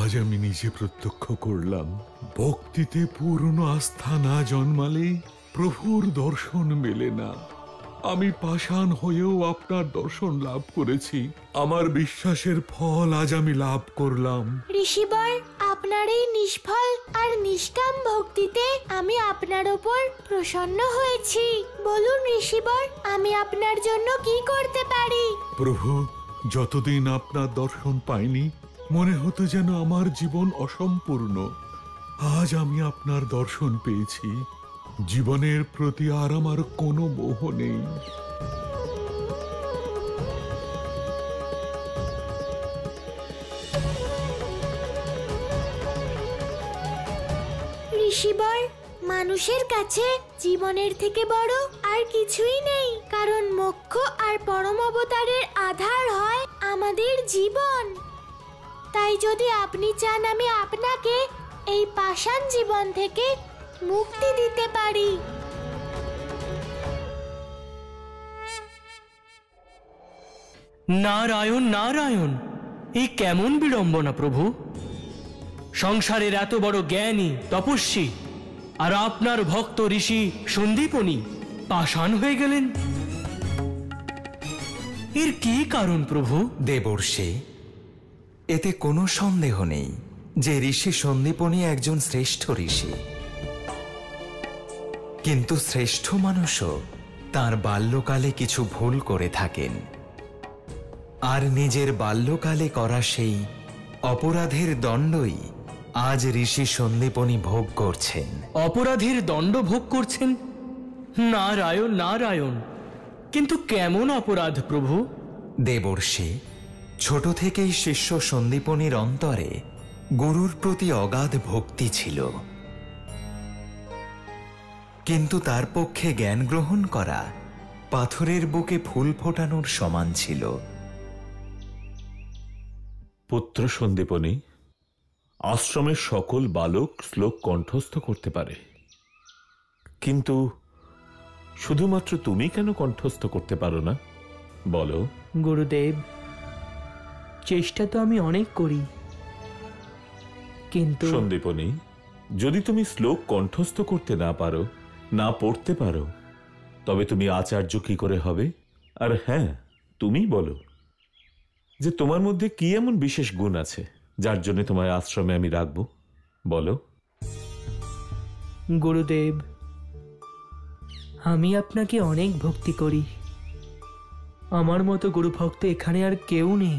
আজ আমি নিজে প্রত্যক্ষ করলাম, ভক্তিতে পূর্ণ আস্থা না জন্মালে প্রভুর দর্শন মেলে না। আমি পাষাণ হয়েও আপনার দর্শন লাভ করেছি। আমার বিশ্বাসের ফল আজ আমি লাভ করলাম। ঋষিবর, আপনার এই নিষ্ফল আর নিষ্কাম ভক্তিতে আমি আপনার ওপর প্রসন্ন হয়েছি। বলুন ঋষিবর, আমি আপনার জন্য কি করতে পারি? প্রভু, যতদিন আপনার দর্শন পাইনি মনে হতো যেন আমার জীবন অসম্পূর্ণ। আজ আমি আপনার দর্শন পেয়েছি। জীবনের প্রতি আর আমার কোনো মোহ নেই। ঋষিবর, মানুষের কাছে জীবনের থেকে বড় আর কিছুই নেই, কারণ মোক্ষ আর পরম অবতারের আধার হয় আমাদের জীবন। তাই যদি আপনি চান আমি আপনাকে এই পাষাণ জীবন থেকে মুক্তি দিতে পারি। নারায়ণ নারায়ণ, এই কেমন বিড়ম্বনা প্রভু! সংসারের এত বড় জ্ঞানী তপস্বী আর আপনার ভক্ত ঋষি সন্দীপনী পাষাণ হয়ে গেলেন। এর কি কারণ প্রভু? দেবর্ষি, এতে কোনো সন্দেহ নেই যে ঋষি সন্দীপনী একজন শ্রেষ্ঠ ঋষি। কিন্তু শ্রেষ্ঠ মানুষও তার বাল্যকালে কিছু ভুল করে থাকেন, আর নিজের বাল্যকালে করা সেই অপরাধের দণ্ডই আজ ঋষি সন্দীপনী ভোগ করছেন। অপরাধের দণ্ড ভোগ করছেন? নারায়ণ নারায়ণ, কিন্তু কেমন অপরাধ প্রভু? দেবর্ষি, ছোট থেকেই শিষ্য সন্দীপনীর অন্তরে গুরুর প্রতি অগাধ ভক্তি ছিল, কিন্তু তার পক্ষে জ্ঞান গ্রহণ করা পাথরের বুকে ফুল ফোটানোর সমান ছিল। পুত্র সন্দীপনী, আশ্রমের সকল বালক শ্লোক কণ্ঠস্থ করতে পারে, কিন্তু শুধুমাত্র তুমি কেন কণ্ঠস্থ করতে পারো না বলো? গুরুদেব, চেষ্টা তো আমি অনেক করি, কিন্তু সন্দীপনী, যদি তুমি শ্লোক কণ্ঠস্থ করতে না পারো, না পড়তে পারো, তবে তুমি আচার্য কি করে হবে? আর হ্যাঁ, তুমি বলো যে তোমার মধ্যে কি এমন বিশেষ গুণ আছে যার জন্য তোমার আশ্রমে আমি রাখবো, বলো। গুরুদেব, আমি আপনাকে অনেক ভক্তি করি। আমার মতো গুরু ভক্ত এখানে আর কেউ নেই।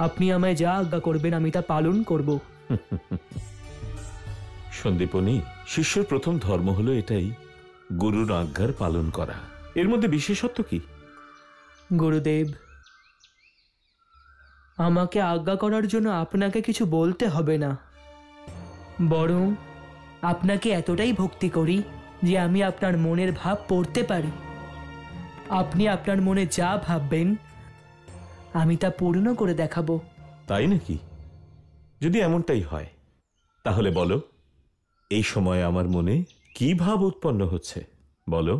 আপনি আমায় যা আজ্ঞা করবেন আমি তা পালন করব। সন্দীপনী, শিষ্যের প্রথম ধর্ম হলো এটাই, গুরুর আজ্ঞার পালন করা। এর মধ্যে বিশেষত্ব কি? গুরুদেব, আমাকে আজ্ঞা করার জন্য আপনাকে কিছু বলতে হবে না, বরং আপনাকে এতটাই ভক্তি করি যে আমি আপনার মনের ভাব পড়তে পারি। আপনি আপনার মনে যা ভাববেন আমি তা পূর্ণ করে দেখাবো। তাই নাকি? যদি এমনটাই হয় তাহলে বলো, এই সময় আমার মনে কি ভাব উৎপন্ন হচ্ছে বলো।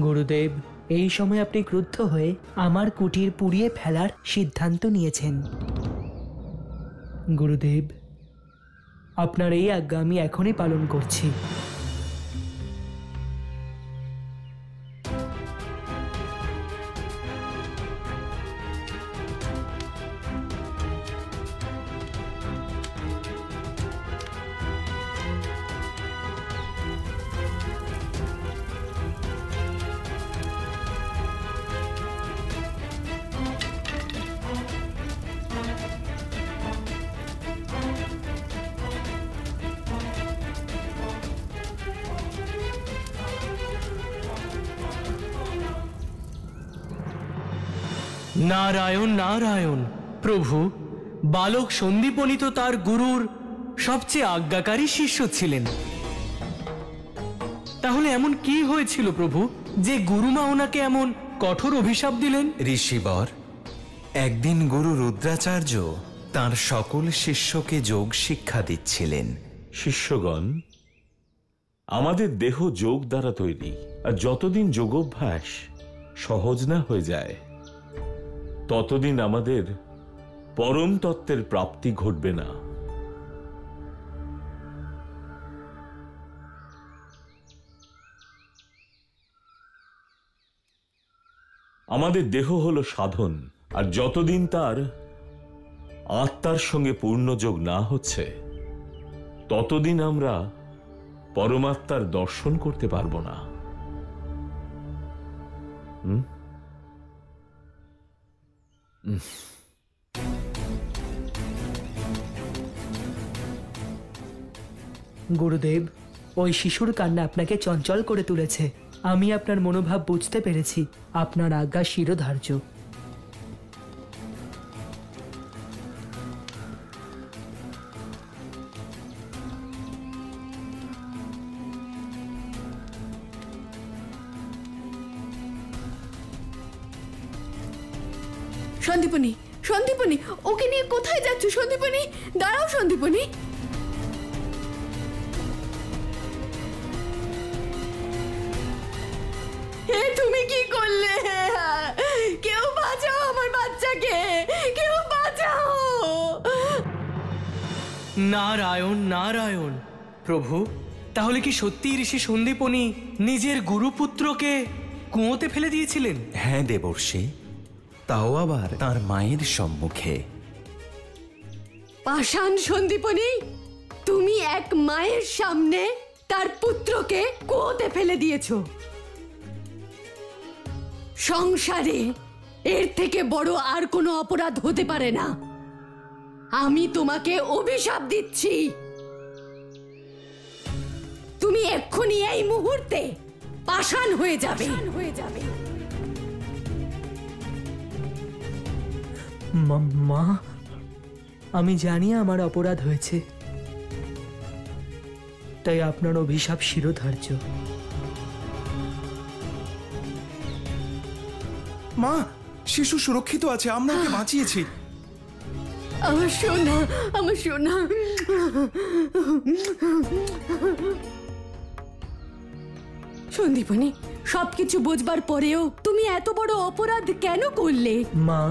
গুরুদেব, এই সময় আপনি ক্রুদ্ধ হয়ে আমার কুটির পুড়িয়ে ফেলার সিদ্ধান্ত নিয়েছেন। গুরুদেব, আপনার এই আজ্ঞা আমি এখনই পালন করছি। নারায়ণ নারায়ণ, প্রভু, বালক সন্দীপনী তো তার গুরুর সবচেয়ে আজ্ঞাকারী শিষ্য ছিলেন। তাহলে এমন কি হয়েছিল প্রভু যে গুরুমা ওনাকে এমন কঠোর অভিশাপ দিলেন? ঋষিবর, একদিন গুরু রুদ্রাচার্য তার সকল শিষ্যকে যোগ শিক্ষা দিচ্ছিলেন। শিষ্যগণ, আমাদের দেহ যোগ দ্বারা তৈরি, আর যতদিন যোগাভ্যাস সহজ না হয়ে যায় ততদিন আমাদের পরম তত্ত্বের প্রাপ্তি ঘটবে না। আমাদের দেহ হলো সাধন, আর যতদিন তার আত্মার সঙ্গে পূর্ণ যোগ না হচ্ছে ততদিন আমরা পরমাত্মার দর্শন করতে পারবো না। গুরুদেব, ওই শিশুর কান্না আপনাকে চঞ্চল করে তুলেছে। আমি আপনার মনোভাব বুঝতে পেরেছি। আপনার আজ্ঞা শিরোধার্য। সন্দীপনী, সন্দীপনী, ওকে নিয়ে কোথায় যাচ্ছ? সন্দীপনী, দাঁড়াও সন্দীপনী। হে, তুমি কি করলে? কেউ বাঁচাও আমার বাচ্চাকে, কেউ বাঁচাও। নারায়ণ নারায়ণ। প্রভু, তাহলে কি সত্যি ঋষি সন্দীপনী নিজের গুরুপুত্রকে কুয়োতে ফেলে দিয়েছিলেন? হ্যাঁ দেবর্ষি, তাও আবার তার মায়ের সম্মুখে। পাষাণ সন্দীপনী, তুমি এক মায়ের সামনে তার পুত্রকে কুয়োতে ফেলে দিয়েছো। সংসারে এর থেকে বড় আর কোনো অপরাধ হতে পারে না। আমি তোমাকে অভিশাপ দিচ্ছি, তুমি এক্ষুনি এই মুহূর্তে পাষাণ হয়ে যাবে। মা, আমি জানি আমার অপরাধ হয়েছে, তাই আপনার অভিশাপ শিরোধার্য। মা, শিশু সুরক্ষিত আছে, আমরা ওকে বাঁচিয়েছি। আমার সোনা, আমার সোনা। সন্দীপনী, সবকিছু বুঝবার পরেও তুমি এত বড় অপরাধ কেন করলে? মা,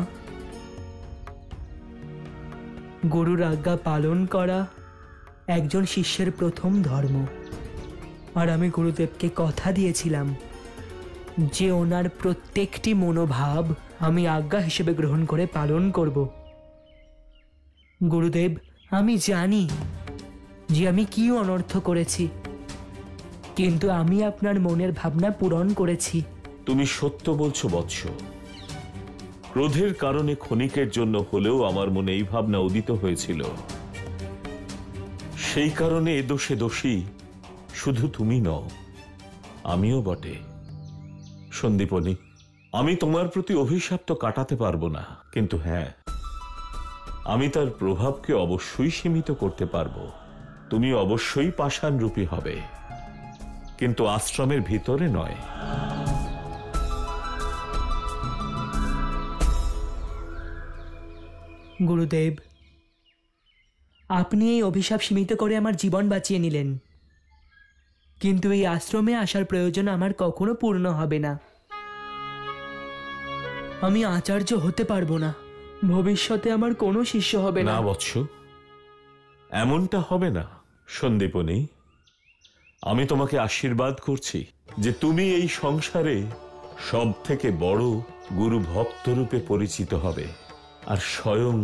গুরুর আজ্ঞা পালন করা একজন শিষ্যের প্রথম ধর্ম। আর আমি গুরুদেবকে কথা দিয়েছিলাম যে ওনার প্রত্যেকটি মনোভাব আমি আজ্ঞা হিসেবে গ্রহণ করে পালন করব। গুরুদেব, আমি জানি যে আমি কি অনর্থ করেছি, কিন্তু আমি আপনার মনের ভাবনা পূরণ করেছি। তুমি সত্য বলছো বৎস। ক্রোধের কারণে ক্ষণিকের জন্য হলেও আমার মনে এই ভাবনা উদিত হয়েছিল। সেই কারণে এ দোষে দোষী শুধু তুমি নও, আমিও বটে। সন্দীপনী, আমি তোমার প্রতি অভিশাপ তো কাটাতে পারবো না, কিন্তু হ্যাঁ, আমি তার প্রভাবকে অবশ্যই সীমিত করতে পারবো। তুমি অবশ্যই পাষাণরূপী হবে, কিন্তু আশ্রমের ভিতরে নয়। গুরুদেব, আপনি এই অভিশাপ সীমিত করে আমার জীবন বাঁচিয়ে নিলেন, কিন্তু এই আশ্রমে আসার প্রয়োজন আমার কখনো পূর্ণ হবে না। আমি আচার্য হতে পারবো না, ভবিষ্যতে আমার কোনো শিষ্য হবে না। না বৎস, এমনটা হবে না। সন্দীপনী, আমি তোমাকে আশীর্বাদ করছি যে তুমি এই সংসারে সব থেকে বড় গুরু ভক্ত রূপে পরিচিত হবে, আর স্বয়ং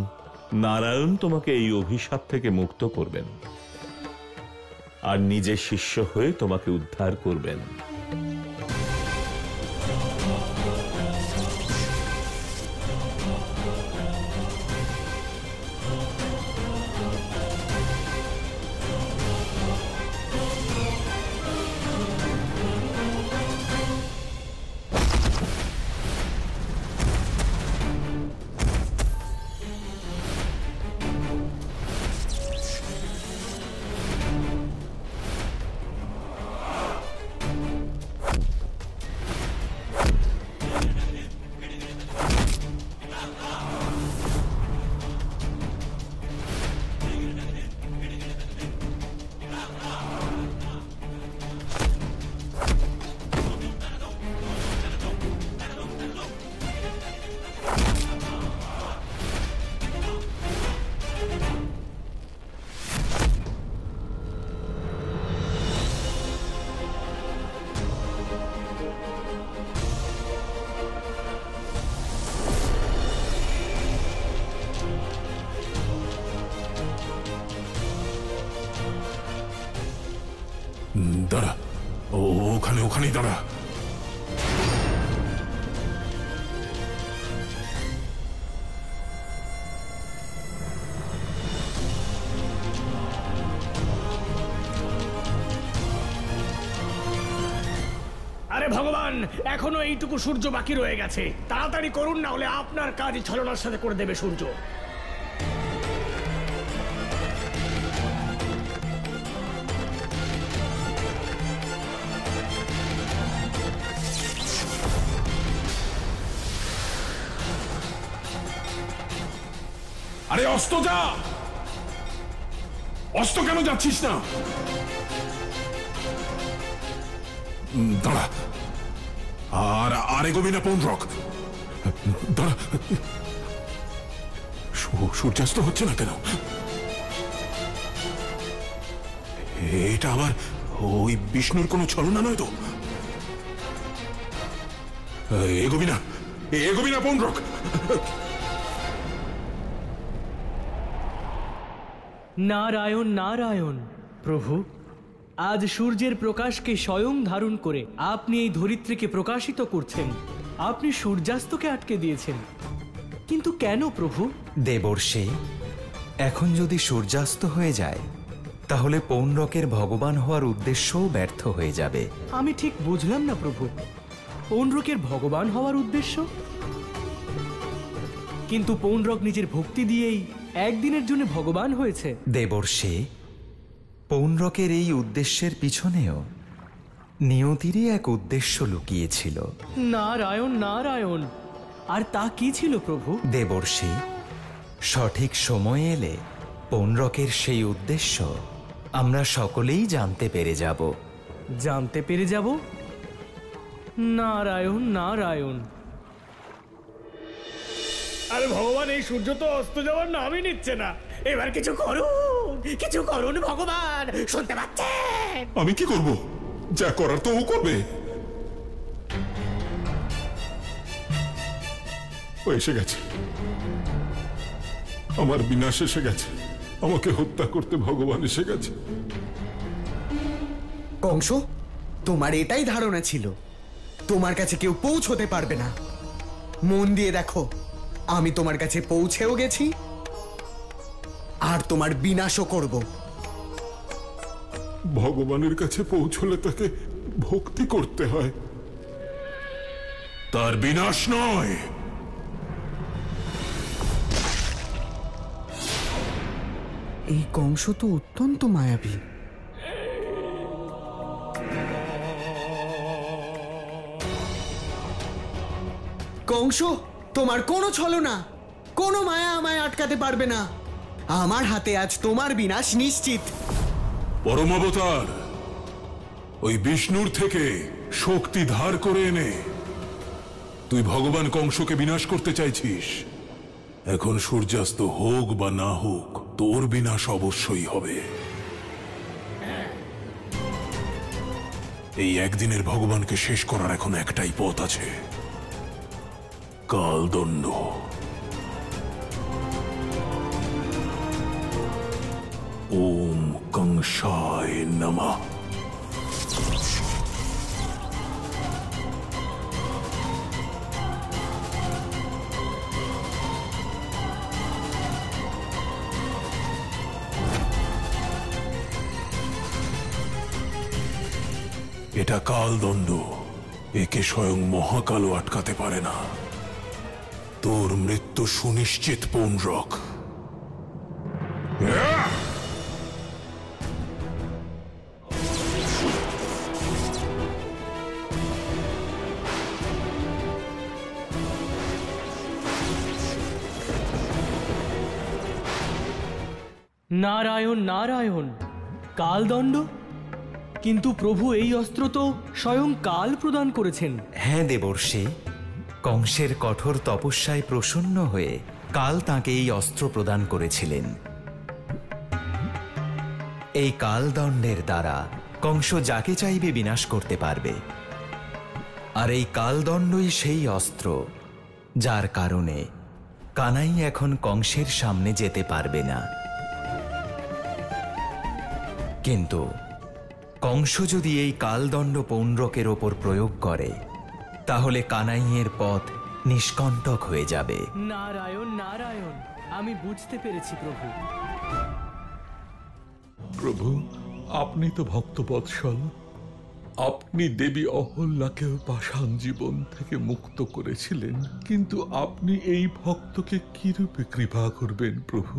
নারায়ণ তোমাকে এই অভিশাপ থেকে মুক্ত করবেন আর নিজে শিষ্য হয়ে তোমাকে উদ্ধার করবেন। দাঁড়া, ওখানেই দাঁড়া। আরে ভগবান, এখনো এইটুকু সূর্য বাকি রয়ে গেছে, তাড়াতাড়ি করুন, না হলে আপনার কাজ ছলনার সাথে করে দেবে সূর্য। আরে অস্ত যা, অস্ত কেন যাচ্ছিস না? দাঁড়া, আর এগোবি না পৌন্ড্রক, দাঁড়া। সূর্যাস্ত হচ্ছে না কেন? এটা আবার ওই বিষ্ণুর কোনো ছলনা নয় তো? এগোবি না পৌন্ড্রক। নারায়ণ নারায়ণ। প্রভু, আজ সূর্যের প্রকাশকে স্বয়ং ধারণ করে আপনি এই ধরিত্রীকে প্রকাশিত করছেন। আপনি সূর্যাস্তকে আটকে দিয়েছেন, কিন্তু কেন প্রভু? দেবর্ষে, এখন যদি সূর্যাস্ত হয়ে যায় তাহলে পৌণ্ড্রকের ভগবান হওয়ার উদ্দেশ্যও ব্যর্থ হয়ে যাবে। আমি ঠিক বুঝলাম না প্রভু, পৌণ্ড্রকের ভগবান হওয়ার উদ্দেশ্য? কিন্তু পৌণ্ড্রক নিজের ভক্তি দিয়েই একদিনের জন্য ভগবান হয়েছে। দেবর্ষে, পৌণ্ড্রকের এই উদ্দেশ্যের পিছনেও নিয়তিরই এক উদ্দেশ্য লুকিয়েছিল। নারায়ণ নারায়ণ। আর তা কি ছিল প্রভু? দেবর্ষে, সঠিক সময় এলে পৌণ্ড্রকের সেই উদ্দেশ্য আমরা সকলেই জানতে পেরে যাব। জানতে পেরে যাব? নারায়ণ নারায়ণ। আরে ভগবান, এই সূর্য তো অস্ত যাওয়ার নামই নিচ্ছে না। এবার কিছু করুন ভগবান, শুনতে পাচ্ছেন? আমি কি করব? যা করার তো ও করবে। ও এসে গেছে, আমার বিনাশ এসে গেছে, আমাকে হত্যা করতে ভগবান এসে গেছে। কংস, তোমার এটাই ধারণা ছিল তোমার কাছে কেউ পৌঁছতে পারবে না? মন দিয়ে দেখো, আমি তোমার কাছে পৌঁছেও গেছি, আর তোমার বিনাশও করব। ভগবানের কাছে পৌঁছলে তাকে ভক্তি করতে হয়, তার বিনাশ নয়। এই কংস তো অত্যন্ত মায়াবী। কংস, তোমার কোনো ছলনা, কোনো মায়া আমায় আটকাতে পারবে না। আমার হাতে আজ তোমার বিনাশ নিশ্চিত। পরম অবতার, ওই বিষ্ণুর থেকে শক্তি ধার করে এনে তুই ভগবান কংসকে বিনাশ করতে চাইছিস। এখন সূর্যাস্ত হোক বা না হোক, তোর বিনাশ অবশ্যই হবে। এই একদিনের ভগবানকে শেষ করার এখন একটাই পথ আছে, কালদণ্ড। ওম কংসায় নমঃ। এটা কালদণ্ড, একে স্বয়ং মহাকালও আটকাতে পারে না। তোর মৃত্যু সুনিশ্চিত পৌণ্ড্রক। নারায়ণ নারায়ণ। কালদণ্ড? কিন্তু প্রভু, এই অস্ত্র তো স্বয়ং কাল প্রদান করেছেন। হ্যাঁ দেবর্ষে, কংসের কঠোর তপস্যায় প্রসন্ন হয়ে কাল তাঁকে এই অস্ত্র প্রদান করেছিলেন। এই কালদণ্ডের দ্বারা কংস যাকে চাইবে বিনাশ করতে পারবে। আর এই কালদণ্ডই সেই অস্ত্র যার কারণে কানাই এখন কংসের সামনে যেতে পারবে না। কিন্তু কংস যদি এই কালদণ্ড পৌণ্ড্রকের ওপর প্রয়োগ করে তাহলে কানাইয়ের পথ নিষ্কণ্টক হয়ে যাবে। নারায়ণ নারায়ণ, আমি বুঝতে পেরেছি প্রভু। প্রভু, আপনি তো ভক্তবৎসল, আপনি দেবী অহল্যাকেও পাষাণ জীবন থেকে মুক্ত করেছিলেন, কিন্তু আপনি এই ভক্তকে কিরূপে কৃপা করবেন প্রভু?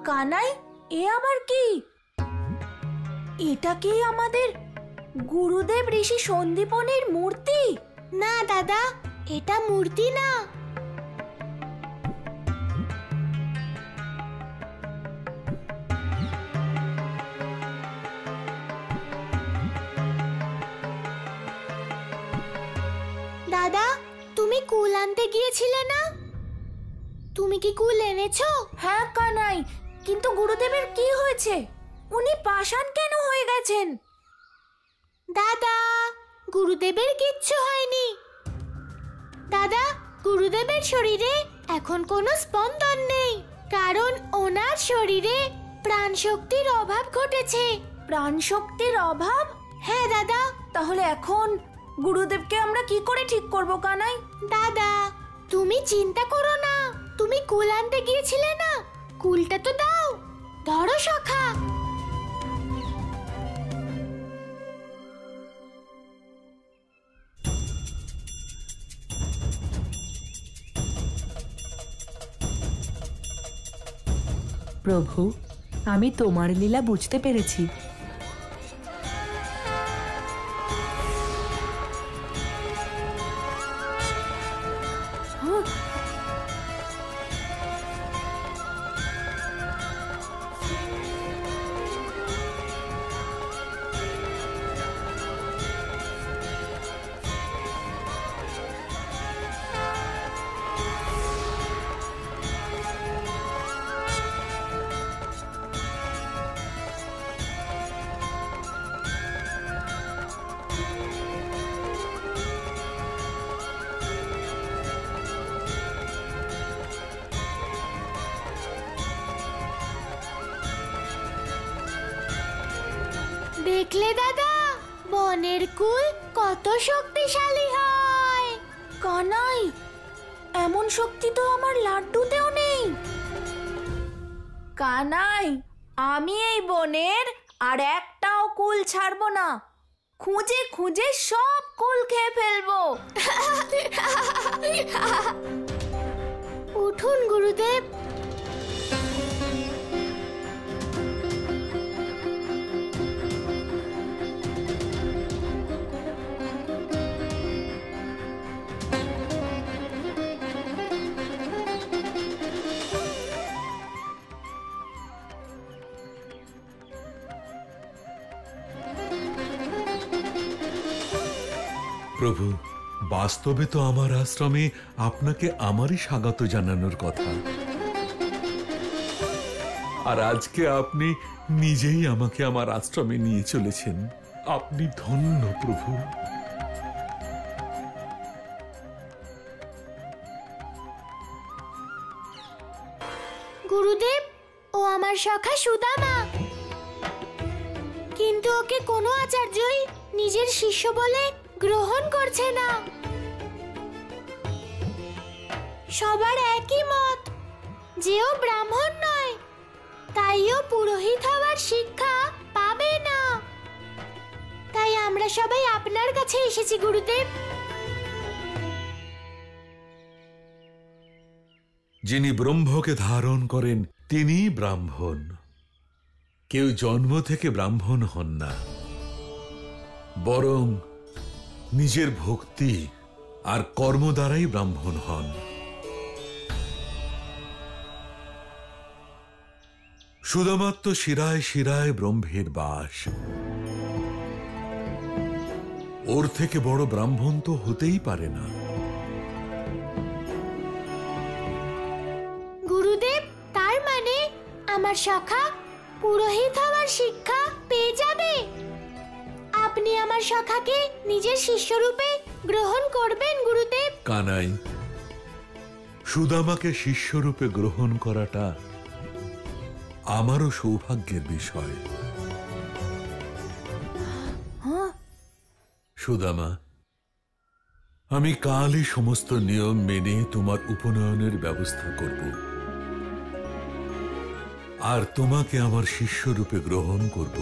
কানাই, এ আবার কি? এটা কি আমাদের গুরুদেব ঋষি সন্দীপনের মূর্তি? না দাদা, এটা মূর্তি না। দাদা, তুমি কুল আনতে গিয়েছিলে না? তুমি কি কুল এনেছো? হ্যাঁ কানাই, কিন্তু গুরুদেবের কি হয়েছে? উনি পাষাণ কেন হয়ে গেছেন? দাদা, গুরুদেবের কিচ্ছু হয়নি। দাদা, গুরুদেবের শরীরে এখন কোনো স্পন্দন নেই, কারণ ওনার শরীরে প্রাণ শক্তির অভাব ঘটেছে। প্রাণ শক্তির অভাব? হ্যাঁ দাদা। তাহলে এখন গুরুদেবকে আমরা কি করে ঠিক করব কানাই? দাদা, তুমি চিন্তা করো না, তুমি কুল আনতে গিয়েছিলে না, কুলটা তো দাও, ধরো সখা। প্রভু, আমি তোমার লীলা বুঝতে পেরেছি। দেখলে দাদা, বনের কুল কত শক্তিশালী হয়। কানাই, এমন শক্তি তো আমার লাড্ডুতেও নেই। কানাই, আমি এই বনের আর একটাও কুল ছাড়বো না, খুঁজে খুঁজে সব কুল খেয়ে ফেলবো। উঠুন গুরুদেব। প্রভু, বাস্তবে তো আমার আশ্রমে আপনাকে আমারই স্বাগত জানানোর কথা, আর আজকে আপনি নিজেই আমাকে আমার আশ্রমে নিয়ে চলেছেন। আপনি ধন্য প্রভু। গুরুদেব, ও আমার সখা সুদামা, কিন্তু ওকে কোনো আচার্যই নিজের শিষ্য বলে গ্রহণ করছে না। সবার একই মত যে ও ব্রাহ্মণ নয়, তাই ও পুরোহিত হওয়ার শিক্ষা পাবে না। তাই আমরা সবাই আপনার কাছে এসেছি গুরুদেব। যিনি ব্রহ্মকে ধারণ করেন তিনিই ব্রাহ্মণ। কেউ জন্ম থেকে ব্রাহ্মণ হন না, বরং নিজের ভক্তি আর কর্ম দ্বারাই ব্রাহ্মণ হন। শুধুমাত্র শিরায় শিরায় ব্রহ্মের বাস, ওর থেকে বড় ব্রাহ্মণ তো হতেই পারে না। গুরুদেব, তার মানে আমার সখা পুরোহিত হওয়ার শিক্ষা পেয়ে যাবে? আপনি আমার সখাকে নিজের শিষ্যরূপে গ্রহণ করবেন গুরুদেব? কানাই, সুদামাকে শিষ্যরূপে গ্রহণ করাটা আমারও সৌভাগ্যের বিষয়। সুদামা, আমি কালই সমস্ত নিয়ম মেনে তোমার উপনয়নের ব্যবস্থা করব, আর তোমাকে আমার শিষ্যরূপে গ্রহণ করব।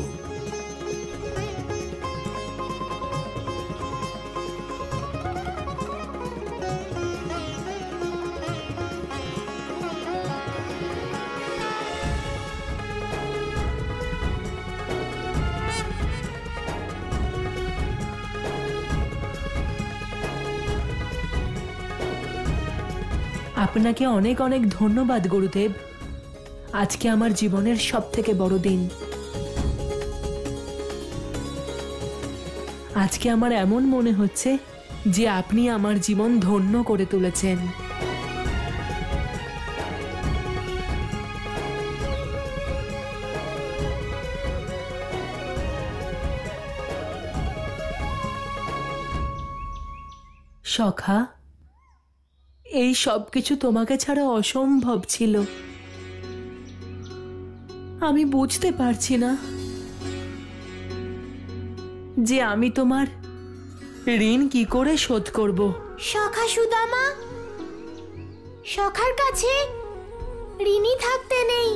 আপনাকে অনেক অনেক ধন্যবাদ গুরুদেব। আজকে আমার জীবনের সবথেকে বড় দিন। আজকে আমার এমন মনে হচ্ছে যে আপনি আমার জীবন ধন্য করে তুলেছেন। সখা, এই সব কিছু তোমাকে ছাড়া অসম্ভব ছিল। আমি বুঝতে পারছি না যে আমি তোমার ঋণ কি করে শোধ করব। সখা সুদামা, সখার কাছে ঋণী থাকতে নেই,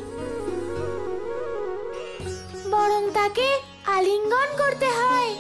বরং তাকে আলিঙ্গন করতে হয়।